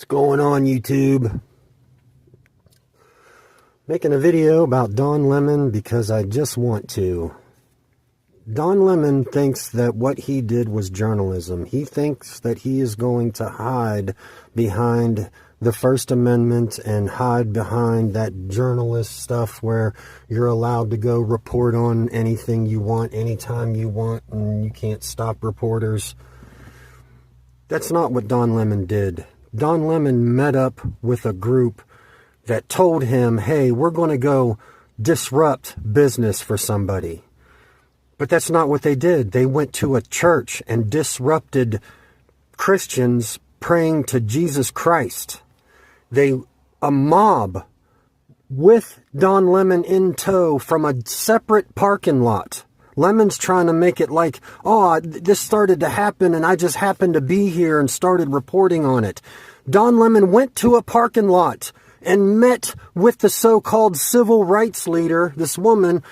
What's going on, YouTube? Making a video about Don Lemon because I just want to. Don Lemon thinks that what he did was journalism. He thinks that he is going to hide behind the First Amendment and hide behind that journalist stuff where you're allowed to go report on anything you want, anytime you want, and you can't stop reporters. That's not what Don Lemon did. Don Lemon met up with a group that told him, hey, we're going to go disrupt business for somebody. But that's not what they did. They went to a church and disrupted Christians praying to Jesus Christ. A mob with Don Lemon in tow from a separate parking lot. Lemon's trying to make it like, oh, this started to happen and I just happened to be here and started reporting on it. Don Lemon went to a parking lot and met with the so-called civil rights leader, this woman,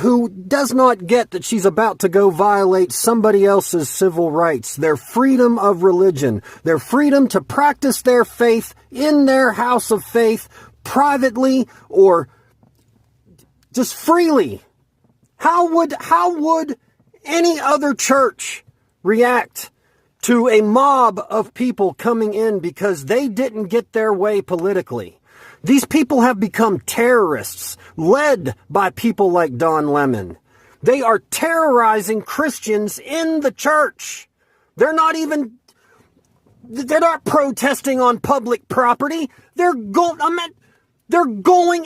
who does not get that she's about to go violate somebody else's civil rights, their freedom of religion, their freedom to practice their faith in their house of faith, privately or just freely. How would any other church react to a mob of people coming in because they didn't get their way politically? These people have become terrorists, led by people like Don Lemon. They are terrorizing Christians in the church. They're not protesting on public property. They're going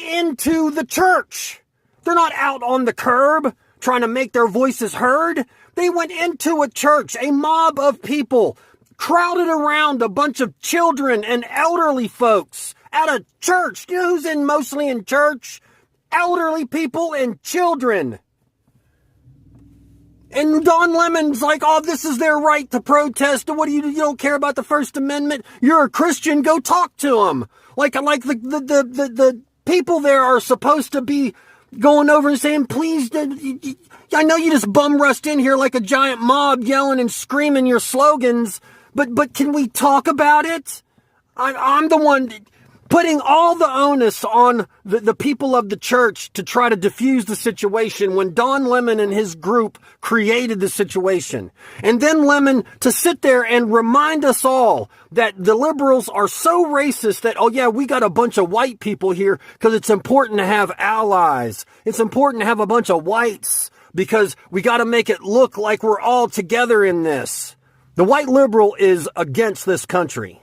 into the church. They're not out on the curb trying to make their voices heard. They went into a church, a mob of people crowded around a bunch of children and elderly folks at a church. You know who's mostly in church? Elderly people and children. And Don Lemon's like, oh, this is their right to protest. What do you don't care about the First Amendment? You're a Christian. Go talk to them. Like the people there are supposed to be going over and saying, please, I know you just bum rushed in here like a giant mob yelling and screaming your slogans, but can we talk about it? I'm the one putting all the onus on the people of the church to try to diffuse the situation when Don Lemon and his group created the situation. And then Lemon to sit there and remind us all that the liberals are so racist that, oh yeah, we got a bunch of white people here because it's important to have allies. It's important to have a bunch of whites because we got to make it look like we're all together in this. The white liberal is against this country.